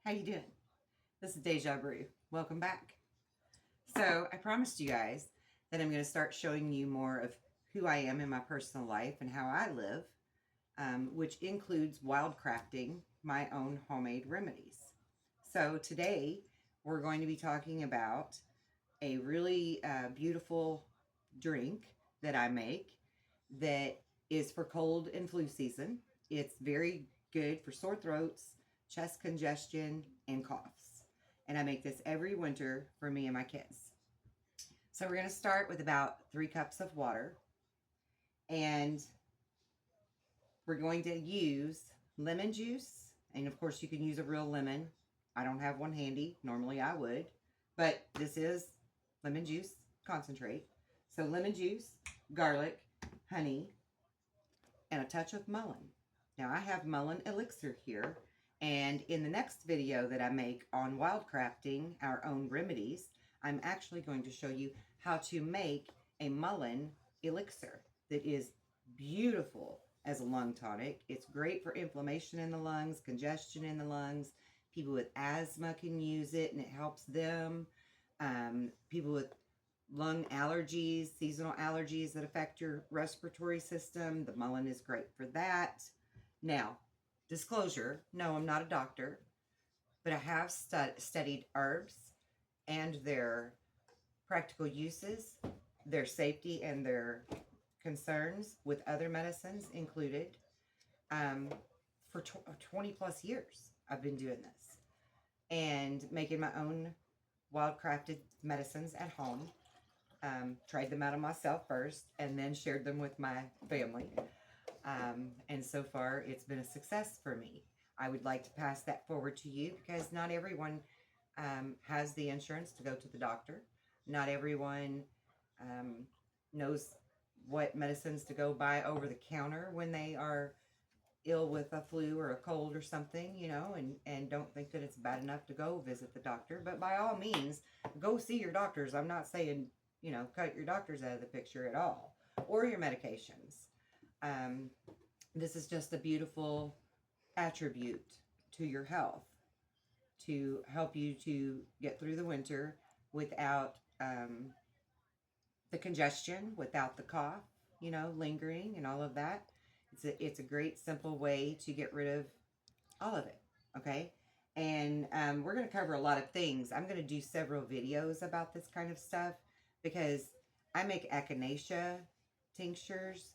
How you doing? This is Deja Brew. Welcome back. So I promised you guys that I'm going to start showing you more of who I am in my personal life and how I live, which includes wildcrafting my own homemade remedies. So today we're going to be talking about a really beautiful drink that I make that is for cold and flu season. It's very good for sore throats, chest congestion, and coughs. And I make this every winter for me and my kids. So we're going to start with about 3 cups of water. And we're going to use lemon juice. And of course, you can use a real lemon. I don't have one handy. Normally I would. But this is lemon juice concentrate. So lemon juice, garlic, honey, and a touch of mullein. Now I have mullein elixir here, and in the next video that I make on wildcrafting our own remedies, I'm actually going to show you how to make a mullein elixir that is beautiful as a lung tonic. It's great for inflammation in the lungs, congestion in the lungs. People with asthma can use it and it helps them. People with lung allergies, seasonal allergies that affect your respiratory system, the mullein is great for that. Now, disclosure, no, I'm not a doctor, but I have studied herbs and their practical uses, their safety and their concerns with other medicines included. For 20 plus years, I've been doing this and making my own wildcrafted medicines at home. Tried them out on myself first and then shared them with my family. And so far, it's been a success for me. I would like to pass that forward to you because not everyone has the insurance to go to the doctor. Not everyone knows what medicines to go buy over the counter when they are ill with a flu or a cold or something, and don't think that it's bad enough to go visit the doctor. But by all means, go see your doctors. I'm not saying, cut your doctors out of the picture at all, or your medications. This is just a beautiful attribute to your health to help you to get through the winter without the congestion, without the cough, lingering and all of that. It's a great simple way to get rid of all of it. Okay. And we're going to cover a lot of things. I'm going to do several videos about this kind of stuff because I make echinacea tinctures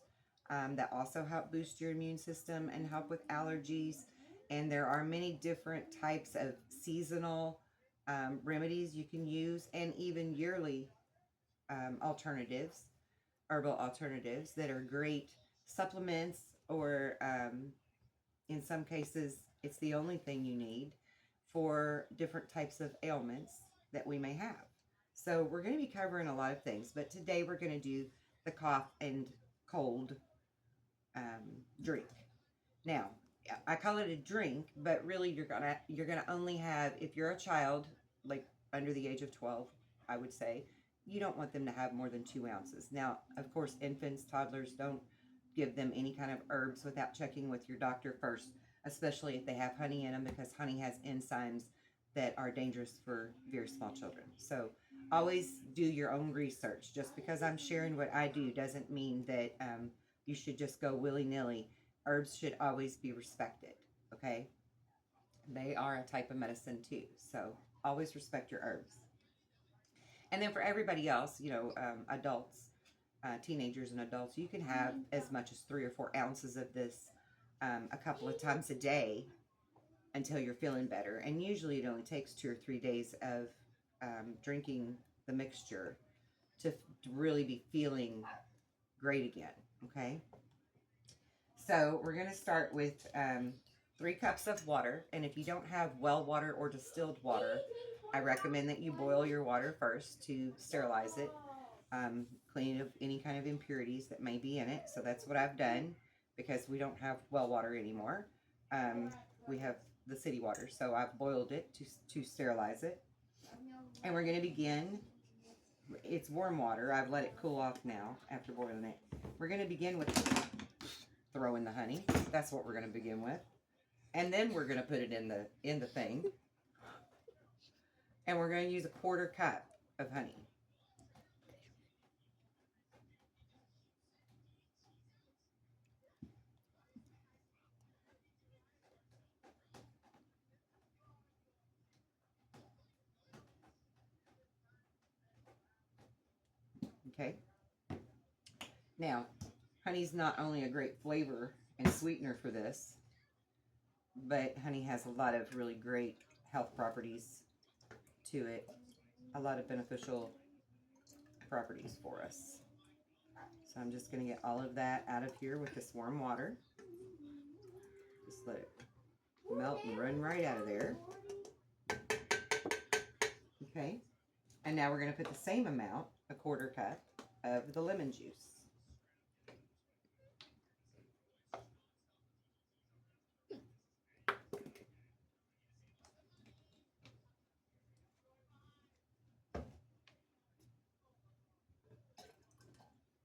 that also help boost your immune system and help with allergies. And there are many different types of seasonal remedies you can use, and even yearly alternatives, herbal alternatives that are great supplements, or in some cases, it's the only thing you need for different types of ailments that we may have. So we're going to be covering a lot of things, but today we're going to do the cough and cold drink. Now, I call it a drink, but really you're gonna only have, if you're a child, like under the age of 12, I would say, you don't want them to have more than 2 ounces. Now, of course, infants, toddlers, don't give them any kind of herbs without checking with your doctor first, especially if they have honey in them, because honey has enzymes that are dangerous for very small children. So always do your own research. Just because I'm sharing what I do doesn't mean that you should just go willy-nilly. Herbs should always be respected, okay? They are a type of medicine too, so always respect your herbs. And then for everybody else, adults, teenagers and adults, you can have as much as 3 or 4 ounces of this a couple of times a day until you're feeling better. And usually it only takes 2 or 3 days of drinking the mixture to really be feeling great again, okay? So we're going to start with 3 cups of water. And if you don't have well water or distilled water, I recommend that you boil your water first to sterilize it, clean it of any kind of impurities that may be in it. So that's what I've done because we don't have well water anymore. We have the city water. So I've boiled it to sterilize it. And we're going to begin. It's warm water. I've let it cool off now after boiling it. We're going to begin with throwing the honey. That's what we're going to begin with. And then we're going to put it in the thing. And we're going to use a 1/4 cup of honey. Okay. Now, honey's not only a great flavor and sweetener for this, but honey has a lot of really great health properties to it. A lot of beneficial properties for us. So I'm just going to get all of that out of here with this warm water. Just let it melt and run right out of there. Okay. And now we're going to put the same amount, a 1/4 cup, of the lemon juice.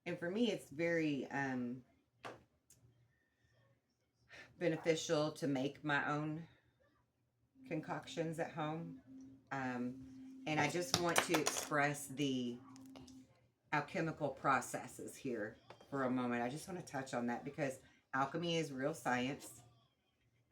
And for me, it's very beneficial to make my own concoctions at home. And I just want to express the alchemical processes here for a moment. I just want to touch on that because alchemy is real science.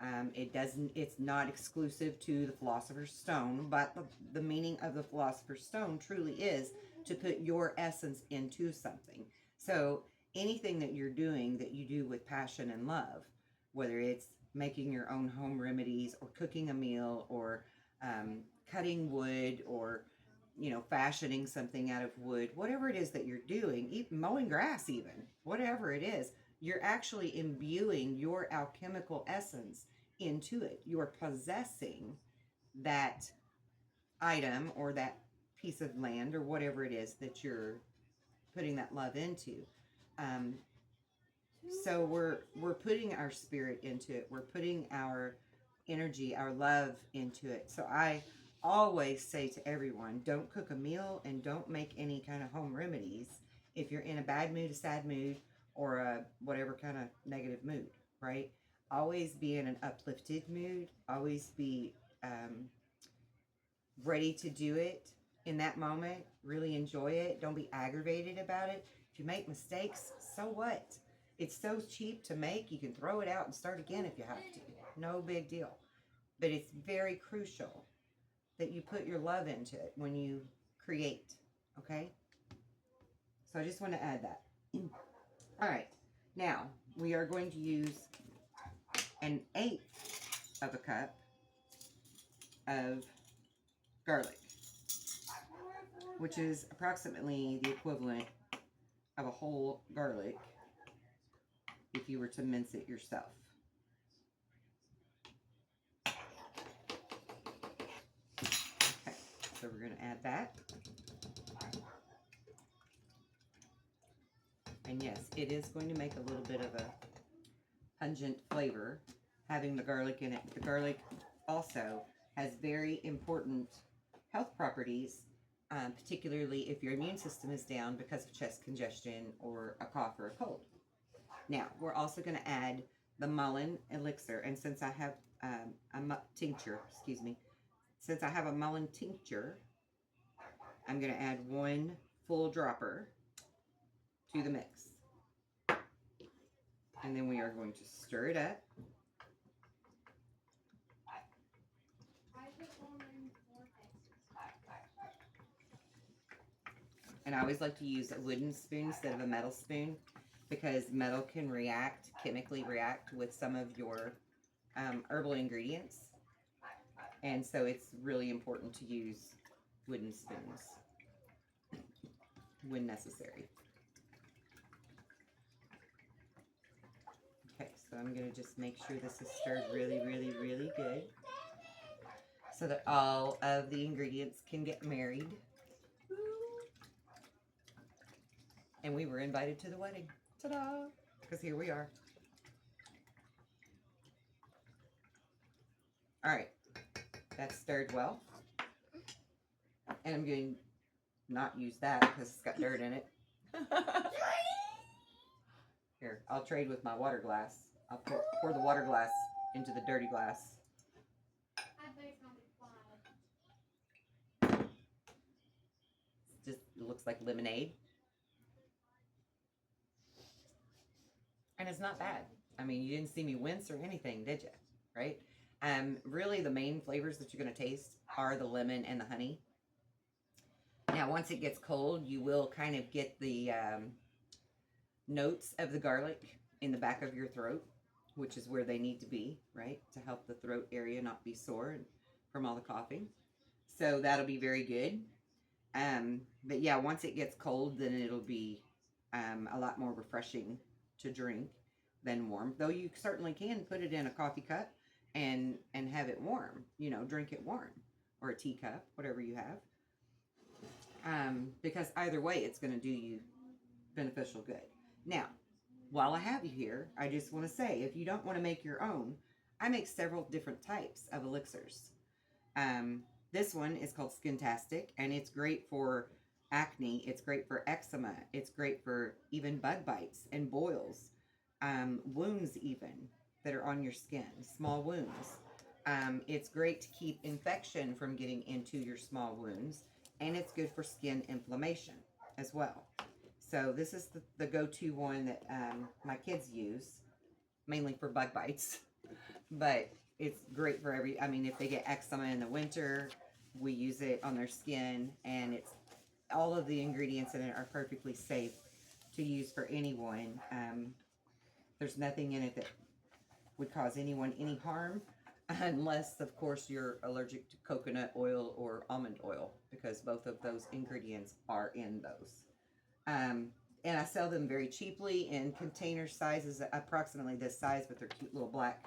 It's not exclusive to the Philosopher's Stone, but the meaning of the Philosopher's Stone truly is to put your essence into something. So anything that you're doing that you do with passion and love, whether it's making your own home remedies or cooking a meal or cutting wood or, you know, fashioning something out of wood, whatever it is that you're doing, even mowing grass even, whatever it is, you're actually imbuing your alchemical essence into it. You're possessing that item or that piece of land or whatever it is that you're putting that love into. So we're putting our spirit into it. We're putting our energy, our love into it. So I always say to everyone, don't cook a meal and don't make any kind of home remedies if you're in a bad mood, a sad mood, or a whatever kind of negative mood, right? Always be in an uplifted mood. Always be ready to do it in that moment. Really enjoy it. Don't be aggravated about it. If you make mistakes, so what? It's so cheap to make, you can throw it out and start again if you have to. No big deal. But it's very crucial that you put your love into it when you create, okay? So I just want to add that. All right, now we are going to use 1/8 of a cup of garlic, which is approximately the equivalent of a whole garlic if you were to mince it yourself. Okay, so we're going to add that. And yes, it is going to make a little bit of a pungent flavor having the garlic in it. The garlic also has very important health properties, particularly if your immune system is down because of chest congestion or a cough or a cold. Now, we're also going to add the mullein elixir. And since I have tincture, excuse me, since I have a mullein tincture, I'm going to add 1 full dropper to the mix. And then we are going to stir it up. And I always like to use a wooden spoon instead of a metal spoon because metal can chemically react with some of your herbal ingredients. And so it's really important to use wooden spoons when necessary. Okay, so I'm going to just make sure this is stirred really, really, really good so that all of the ingredients can get married. And we were invited to the wedding. Ta-da! Because here we are. All right, that's stirred well. And I'm going to not use that because it's got dirt in it. Here, I'll trade with my water glass. I'll pour the water glass into the dirty glass. looks like lemonade. And it's not bad. I mean, you didn't see me wince or anything, did you? Right? Really, the main flavors that you're going to taste are the lemon and the honey. Now, once it gets cold, you will kind of get the notes of the garlic in the back of your throat, which is where they need to be, right? To help the throat area not be sore from all the coughing. So that'll be very good. But yeah, once it gets cold, then it'll be a lot more refreshing to drink than warm. Though you certainly can put it in a coffee cup and have it warm. You know, drink it warm, or a teacup, whatever you have. Because either way, it's going to do you beneficial good. Now, while I have you here, I just want to say, if you don't want to make your own, I make several different types of elixirs. This one is called Skintastic, and it's great for acne. It's great for eczema. It's great for even bug bites and boils, wounds even that are on your skin, small wounds. It's great to keep infection from getting into your small wounds, and it's good for skin inflammation as well. So this is the go-to one that my kids use, mainly for bug bites. But it's great for I mean, if they get eczema in the winter, we use it on their skin, and it's all of the ingredients in it are perfectly safe to use for anyone. There's nothing in it that would cause anyone any harm, unless, of course, you're allergic to coconut oil or almond oil, because both of those ingredients are in those. And I sell them very cheaply in container sizes, approximately this size, but they're cute little black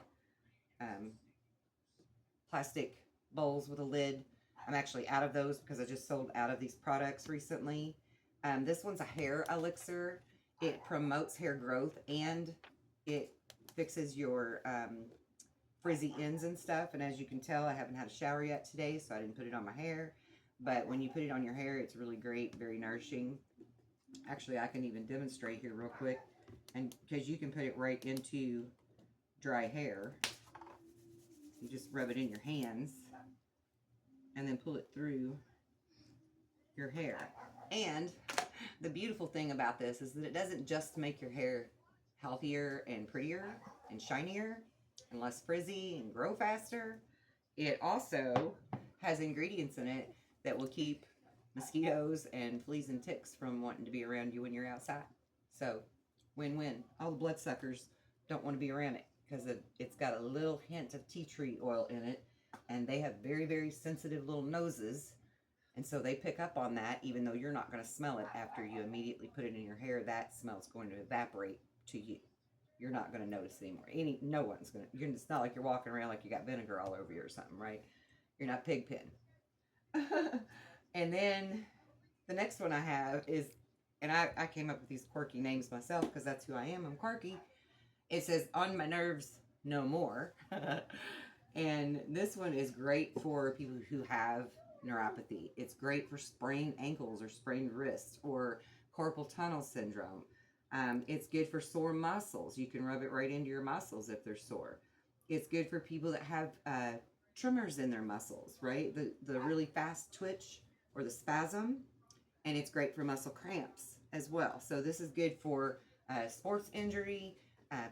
plastic bowls with a lid. I'm actually out of those because I just sold out of these products recently. This one's a hair elixir. It promotes hair growth, and it fixes your frizzy ends and stuff. And as you can tell, I haven't had a shower yet today, so I didn't put it on my hair. But when you put it on your hair, it's really great, very nourishing. Actually, I can even demonstrate here real quick, and because you can put it right into dry hair. You just rub it in your hands and then pull it through your hair. And the beautiful thing about this is that it doesn't just make your hair healthier and prettier and shinier and less frizzy and grow faster. It also has ingredients in it that will keep mosquitoes and fleas and ticks from wanting to be around you when you're outside. So, win-win. All the bloodsuckers don't want to be around it because it's got a little hint of tea tree oil in it, and they have very, very sensitive little noses, and so they pick up on that. Even though you're not going to smell it after you immediately put it in your hair, that smell's going to evaporate to you. You're not going to notice anymore. No one's going to. It's not like you're walking around like you got vinegar all over you or something, right? You're not Pigpen. And then the next one I have is, and I came up with these quirky names myself because that's who I am. I'm quirky. It says, "On My Nerves No More." And this one is great for people who have neuropathy. It's great for sprained ankles or sprained wrists or carpal tunnel syndrome. It's good for sore muscles. You can rub it right into your muscles if they're sore. It's good for people that have tremors in their muscles, right? The really fast twitch or the spasm. And it's great for muscle cramps as well. So this is good for sports injury,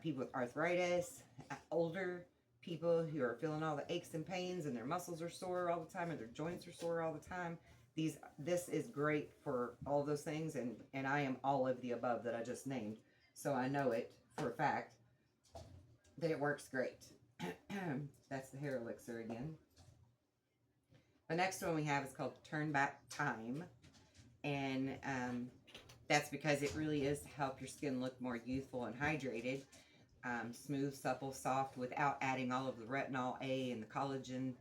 people with arthritis, older people who are feeling all the aches and pains and their muscles are sore all the time or their joints are sore all the time. This is great for all those things, and I am all of the above that I just named. So I know it for a fact that it works great. That's the hair elixir again. The next one we have is called Turn Back Time. And that's because it really is to help your skin look more youthful and hydrated. Smooth, supple, soft, without adding all of the retinol A and the collagen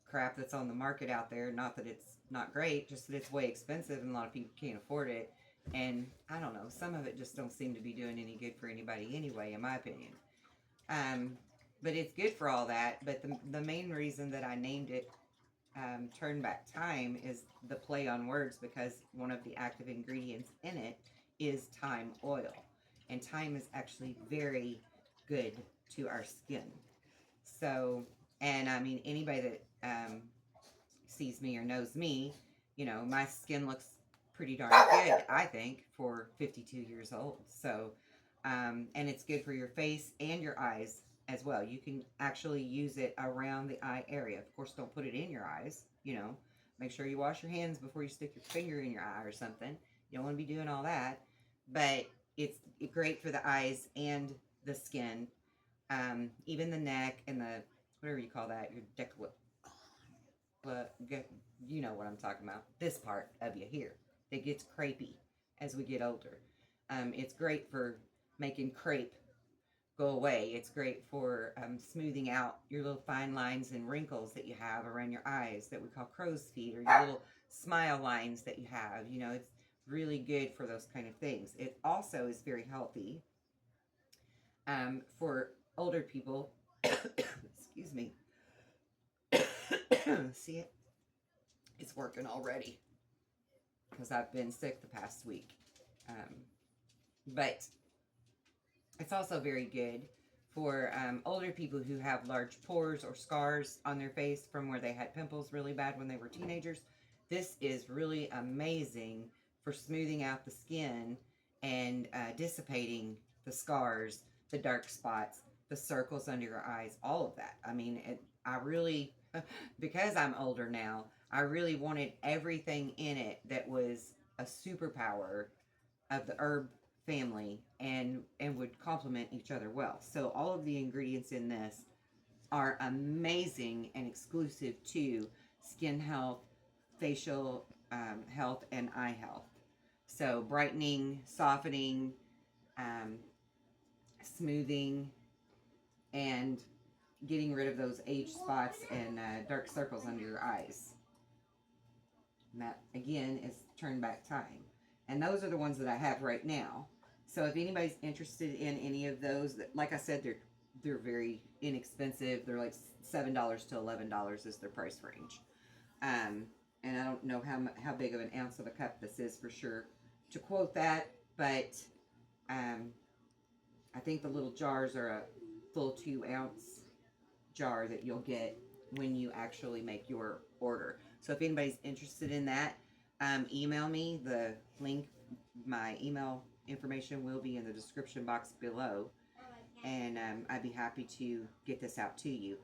crap that's on the market out there. Not that it's not great, just that it's way expensive and a lot of people can't afford it. And I don't know, some of it just don't seem to be doing any good for anybody anyway, in my opinion. But it's good for all that. But the main reason that I named it Turn Back Time is the play on words, because one of the active ingredients in it is thyme oil. And thyme is actually very good to our skin. So, and I mean, anybody that sees me or knows me, you know, my skin looks pretty darn good, I think, for 52 years old. So, and it's good for your face and your eyes as well. You can actually use it around the eye area. Of course, don't put it in your eyes, you know. Make sure you wash your hands before you stick your finger in your eye or something. You don't want to be doing all that. But it's great for the eyes and the skin, even the neck and the, whatever you call that, your decollete. But you know what I'm talking about. This part of you here that gets crepey as we get older. It's great for making crepe go away. It's great for smoothing out your little fine lines and wrinkles that you have around your eyes that we call crow's feet, or your little smile lines that you have. You know, it's really good for those kind of things. It also is very healthy for older people. Excuse me. See it? It's working already because I've been sick the past week. But it's also very good for older people who have large pores or scars on their face from where they had pimples really bad when they were teenagers. This is really amazing for smoothing out the skin and dissipating the scars, the dark spots, the circles under your eyes, all of that. I mean, I really, because I'm older now, I really wanted everything in it that was a superpower of the herb family and would complement each other well. So all of the ingredients in this are amazing and exclusive to skin health, facial health, and eye health. So brightening, softening, smoothing, and getting rid of those age spots and dark circles under your eyes. And that, again, is turn back time. And those are the ones that I have right now. So if anybody's interested in any of those, like I said, they're very inexpensive. They're like $7 to $11 is their price range. And I don't know how big of an ounce of a cup this is for sure to quote that, but I think the little jars are a full 2-ounce jar that you'll get when you actually make your order. So if anybody's interested in that, email me. The link, my email information will be in the description box below, and I'd be happy to get this out to you.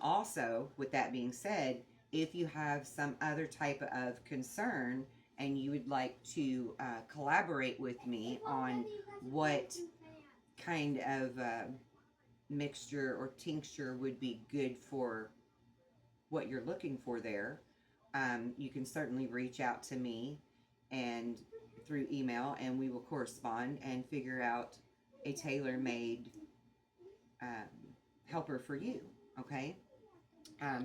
Also, with that being said, if you have some other type of concern and you would like to collaborate with me on what kind of mixture or tincture would be good for what you're looking for there, you can certainly reach out to me and through email, and we will correspond and figure out a tailor-made helper for you. Okay,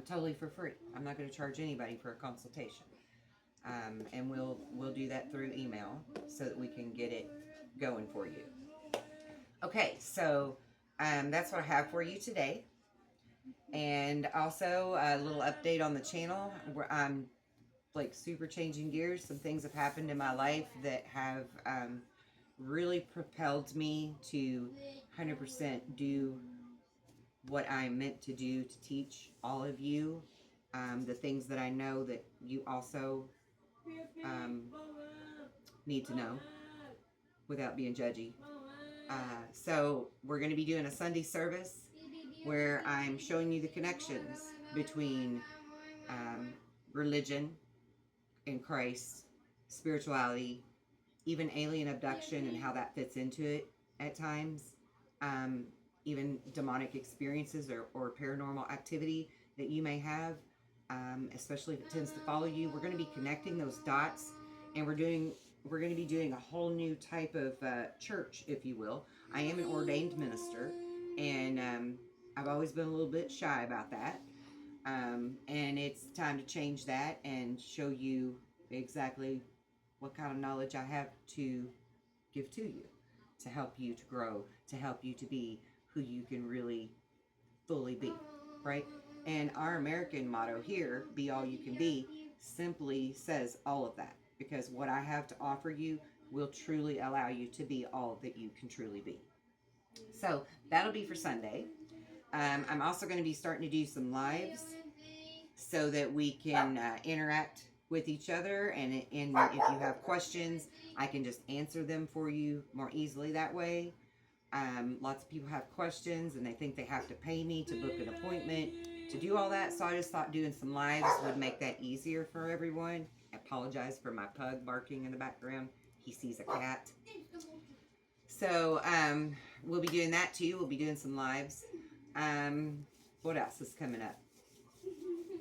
totally for free. I'm not going to charge anybody for a consultation, and we'll do that through email so that we can get it going for you. Okay, so that's what I have for you today. And also a little update on the channel where I'm like super changing gears. Some things have happened in my life that have really propelled me to 100% do what I'm meant to do, to teach all of you the things that I know that you also need to know without being judgy. So we're going to be doing a Sunday service where I'm showing you the connections between religion and Christ, spirituality, even alien abduction and how that fits into it at times, even demonic experiences or paranormal activity that you may have, especially if it tends to follow you. We're going to be connecting those dots, and we're going to be doing a whole new type of church, if you will. I am an ordained minister, and I've always been a little bit shy about that. And it's time to change that and show you exactly what kind of knowledge I have to give to you, to help you to grow, to help you to be who you can really fully be, right? And our American motto here, be all you can be, simply says all of that, because what I have to offer you will truly allow you to be all that you can truly be. So that'll be for Sunday. I'm also going to be starting to do some lives so that we can interact with each other, and if you have questions, I can just answer them for you more easily that way. Lots of people have questions and they think they have to pay me to book an appointment to do all that, so I just thought doing some lives would make that easier for everyone. I apologize for my pug barking in the background. He sees a cat. So we'll be doing that too. We'll be doing some lives. What else is coming up?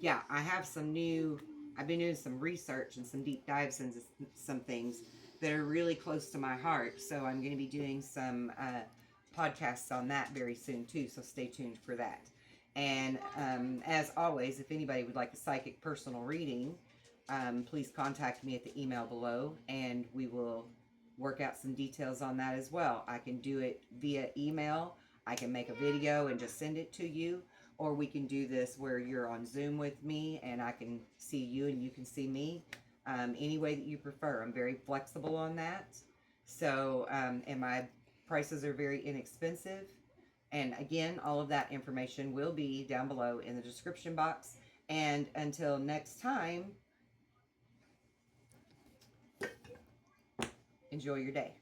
Yeah, I've been doing some research and some deep dives into some things that are really close to my heart. So I'm going to be doing some podcasts on that very soon too. So stay tuned for that. And as always, if anybody would like a psychic personal reading, please contact me at the email below, and we will work out some details on that as well. I can do it via email. I can make a video and just send it to you, or we can do this where you're on Zoom with me and I can see you and you can see me. Any way that you prefer. I'm very flexible on that. So, and my prices are very inexpensive. And again, all of that information will be down below in the description box. And until next time, enjoy your day.